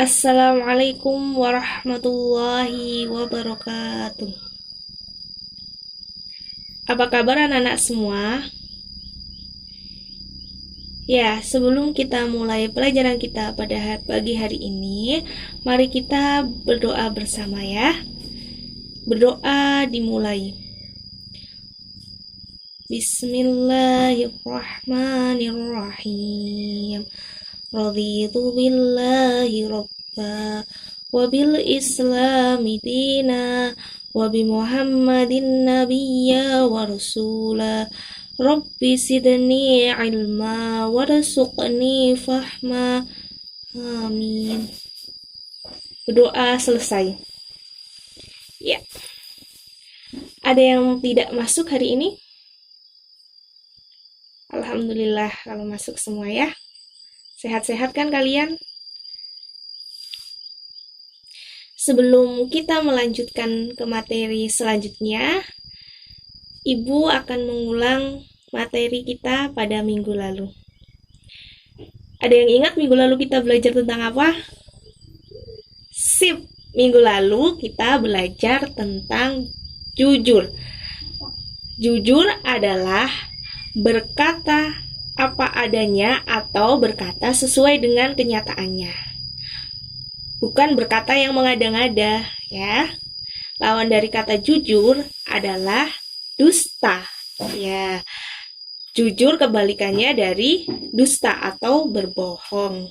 Assalamualaikum warahmatullahi wabarakatuh. Apa kabar anak-anak semua? Ya, sebelum kita mulai pelajaran kita pada pagi hari ini, mari kita berdoa bersama ya. Berdoa dimulai. Bismillahirrahmanirrahim. Raditu billahi rabba wa bil islami dina wa bi muhammadin nabiyya wa rasula rabbi sidni ilma warzuqni fahma. Amin. Berdoa selesai. Ya. Ada yang tidak masuk hari ini? Alhamdulillah kalau masuk semua ya. Sehat-sehat kan kalian? Sebelum kita melanjutkan ke materi selanjutnya, Ibu akan mengulang materi kita pada minggu lalu. Ada yang ingat minggu lalu kita belajar tentang apa? Sip, minggu lalu kita belajar tentang jujur. Jujur adalah berkata apa adanya atau berkata sesuai dengan kenyataannya. Bukan berkata yang mengada-ngada, ya. Lawan dari kata jujur adalah dusta, ya. Jujur kebalikannya dari dusta atau berbohong.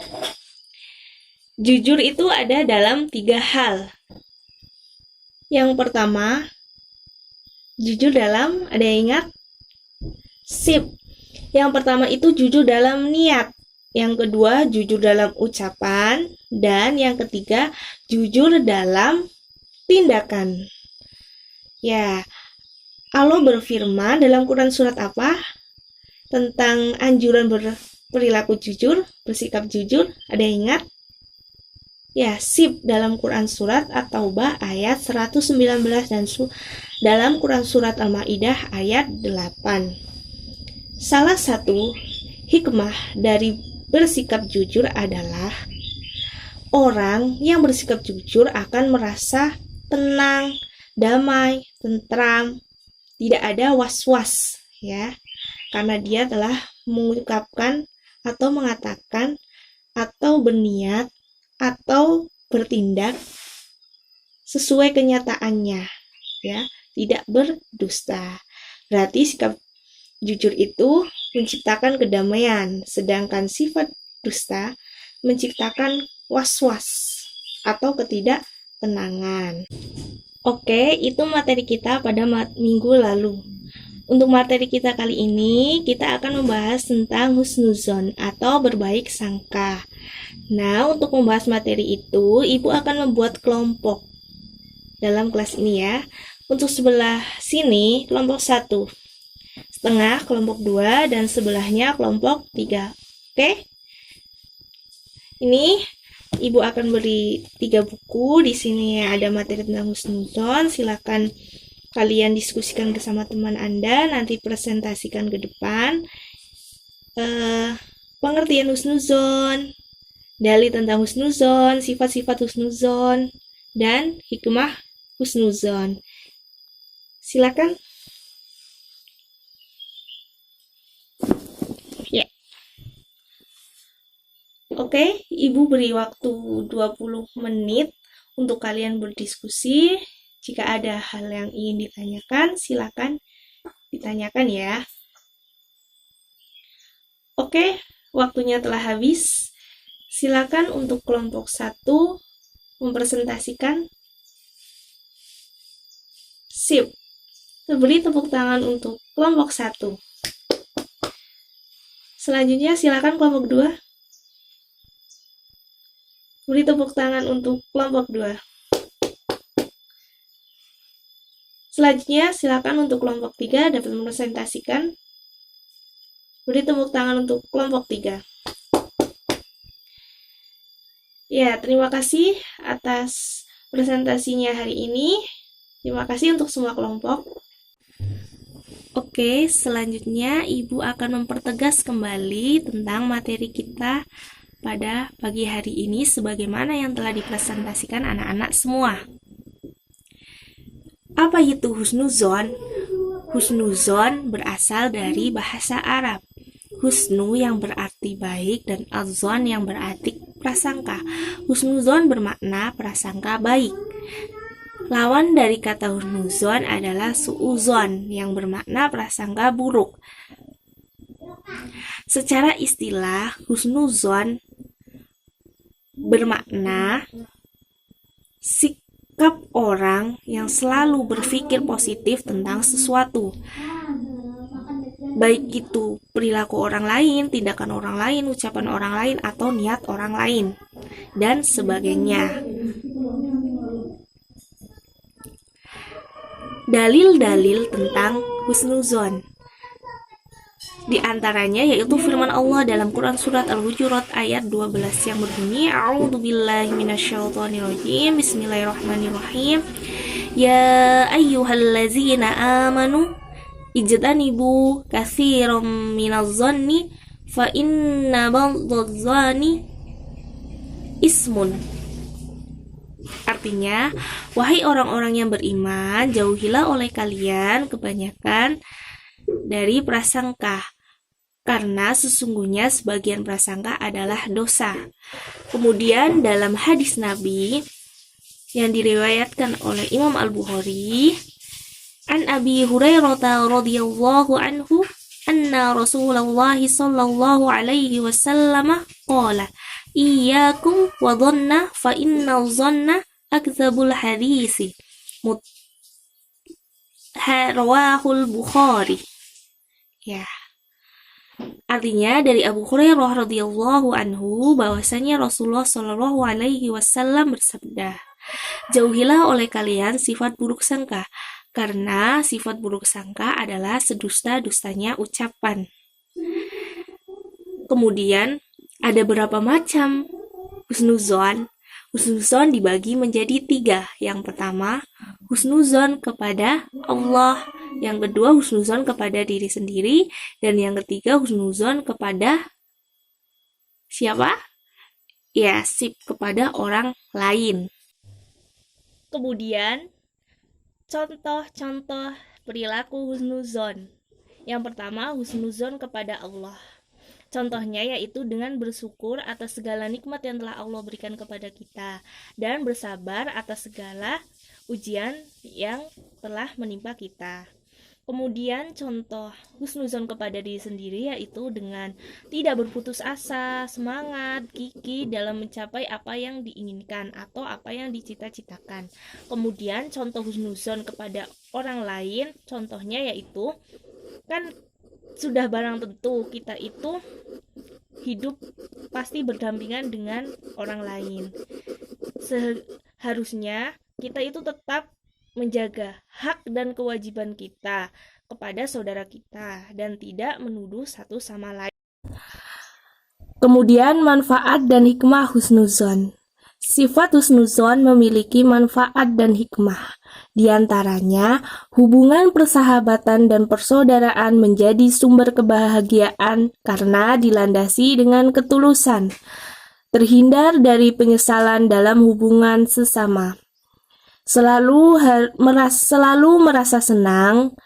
Jujur itu ada dalam 3 hal. Yang pertama, jujur dalam, ada yang ingat? Sip. Yang pertama itu jujur dalam niat. Yang kedua, jujur dalam ucapan. Dan yang ketiga, jujur dalam tindakan. Ya, Allah berfirman dalam Quran surat apa? Tentang anjuran berperilaku jujur, bersikap jujur. Ada yang ingat? Ya, sip, dalam Quran surat At-Taubah ayat 119 dan dalam Quran surat Al-Maidah ayat 8. Salah satu hikmah dari bersikap jujur adalah orang yang bersikap jujur akan merasa tenang, damai, tentram, tidak ada was-was, ya. Karena dia telah mengungkapkan atau mengatakan atau berniat atau bertindak sesuai kenyataannya, ya, tidak berdusta. Berarti sikap jujur itu menciptakan kedamaian, sedangkan sifat dusta menciptakan was-was atau ketidaktenangan. Oke, itu materi kita pada minggu lalu. Untuk materi kita kali ini, kita akan membahas tentang husnuzon atau berbaik sangka. Nah, untuk membahas materi itu, Ibu akan membuat kelompok dalam kelas ini ya. Untuk sebelah sini, kelompok 1. Setengah kelompok 2 dan sebelahnya kelompok 3. Oke? Ini Ibu akan beri 3 buku. Di sini ada materi tentang husnuzon. Silakan kalian diskusikan bersama teman Anda, nanti presentasikan ke depan. Pengertian husnuzon, dalil tentang husnuzon, sifat-sifat husnuzon, dan hikmah husnuzon. Silakan. Ya. Oke, Ibu beri waktu 20 menit untuk kalian berdiskusi. Jika ada hal yang ingin ditanyakan, silakan ditanyakan ya. Oke, waktunya telah habis. Silakan untuk kelompok 1 mempresentasikan. Sip. Beri tepuk tangan untuk kelompok 1. Selanjutnya silakan kelompok 2. Beri tepuk tangan untuk kelompok 2. Selanjutnya, silakan untuk kelompok 3 dapat mempresentasikan. Beri tepuk tangan untuk kelompok 3. Ya, terima kasih atas presentasinya hari ini. Terima kasih untuk semua kelompok. Oke, selanjutnya Ibu akan mempertegas kembali tentang materi kita pada pagi hari ini sebagaimana yang telah dipresentasikan anak-anak semua. Apa itu husnuzon? Husnuzon berasal dari bahasa Arab. Husnu yang berarti baik dan azon yang berarti prasangka. Husnuzon bermakna prasangka baik. Lawan dari kata husnuzon adalah suuzon yang bermakna prasangka buruk. Secara istilah, husnuzon bermakna sikap orang yang selalu berpikir positif tentang sesuatu. Baik itu perilaku orang lain, tindakan orang lain, ucapan orang lain, atau niat orang lain, dan sebagainya. Dalil-dalil tentang husnuzon di antaranya yaitu firman Allah dalam Quran surat Al-Hujurat ayat 12 yang berbunyi A'udzubillahi minasyaitonirrajim Bismillahirrahmanirrahim Ya ayyuhallazina amanu ijtanibu katsiran minadh-dhanni fa inna ba'dadh-dhanni ismun. Artinya, wahai orang-orang yang beriman, jauhilah oleh kalian kebanyakan dari prasangka, karena sesungguhnya sebagian prasangka adalah dosa. Kemudian dalam hadis Nabi yang diriwayatkan oleh Imam Al-Bukhari, An Abi Hurairah radhiyallahu anhu anna Rasulullah sallallahu alaihi wasallam qala iyyakum wa dhanna fa inna dhanna akdzabul hadisi rawahul Bukhari. Ya. Artinya dari Abu Hurairah radhiyallahu anhu bahwasanya Rasulullah sallallahu alaihi wasallam bersabda, "Jauhilah oleh kalian sifat buruk sangka, karena sifat buruk sangka adalah sedusta-dustanya ucapan." Kemudian ada berapa macam husnuzon? Husnuzon dibagi menjadi 3. Yang pertama, husnuzon kepada Allah. Yang kedua, husnuzon kepada diri sendiri. Dan yang ketiga, husnuzon kepada siapa? Ya, kepada orang lain. Kemudian, contoh-contoh perilaku husnuzon. Yang pertama, husnuzon kepada Allah. Contohnya yaitu dengan bersyukur atas segala nikmat yang telah Allah berikan kepada kita dan bersabar atas segala ujian yang telah menimpa kita. Kemudian contoh husnuzon kepada diri sendiri yaitu dengan tidak berputus asa, semangat, gigih dalam mencapai apa yang diinginkan atau apa yang dicita-citakan. Kemudian contoh husnuzon kepada orang lain, contohnya yaitu kan sudah barang tentu kita itu hidup pasti berdampingan dengan orang lain. Seharusnya kita itu tetap menjaga hak dan kewajiban kita kepada saudara kita dan tidak menuduh satu sama lain. Kemudian manfaat dan hikmah husnuzon. Sifat husnuzon memiliki manfaat dan hikmah. Di antaranya, hubungan persahabatan dan persaudaraan menjadi sumber kebahagiaan karena dilandasi dengan ketulusan. Terhindar dari penyesalan dalam hubungan sesama. Selalu merasa senang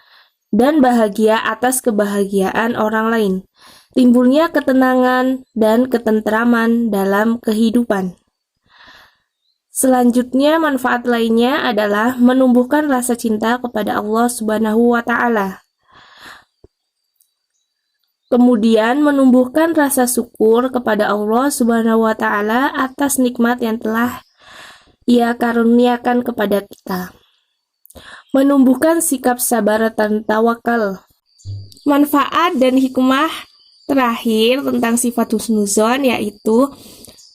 dan bahagia atas kebahagiaan orang lain. Timbulnya ketenangan dan ketentraman dalam kehidupan. Selanjutnya, manfaat lainnya adalah menumbuhkan rasa cinta kepada Allah Subhanahu wa Ta'ala. Kemudian, menumbuhkan rasa syukur kepada Allah Subhanahu wa Ta'ala atas nikmat yang telah Ia karuniakan kepada kita. Menumbuhkan sikap sabar dan tawakal. Manfaat dan hikmah terakhir tentang sifat husnuzon yaitu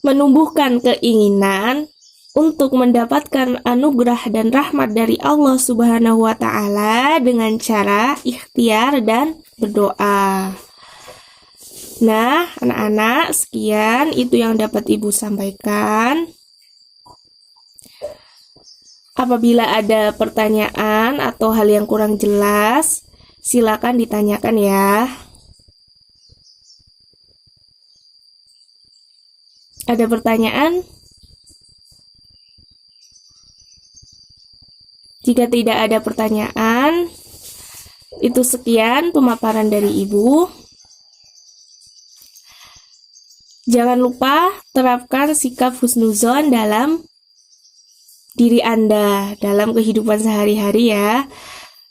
menumbuhkan keinginan untuk mendapatkan anugerah dan rahmat dari Allah Subhanahu wa Ta'ala dengan cara ikhtiar dan berdoa. Nah, anak-anak, sekian itu yang dapat Ibu sampaikan. Apabila ada pertanyaan atau hal yang kurang jelas, silakan ditanyakan ya. Ada pertanyaan? Jika tidak ada pertanyaan, itu sekian pemaparan dari Ibu. Jangan lupa terapkan sikap husnuzon dalam diri Anda, dalam kehidupan sehari-hari ya.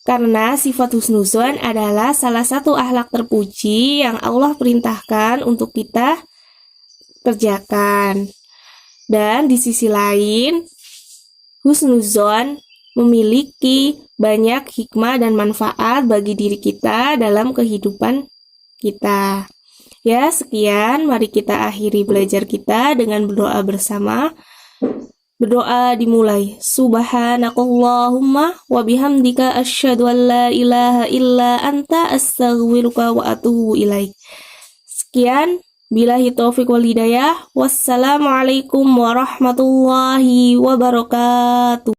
Karena sifat husnuzon adalah salah satu akhlak terpuji yang Allah perintahkan untuk kita kerjakan. Dan di sisi lain, husnuzon memiliki banyak hikmah dan manfaat bagi diri kita dalam kehidupan kita. Ya, sekian. Mari kita akhiri belajar kita dengan berdoa bersama. Berdoa dimulai. Subhanakallahumma wa bihamdika asyhadu an la ilaha illa anta astaghfiruka wa atubu ilaik. Sekian. Billahi taufiq wal hidayah. Wassalamualaikum warahmatullahi wabarakatuh.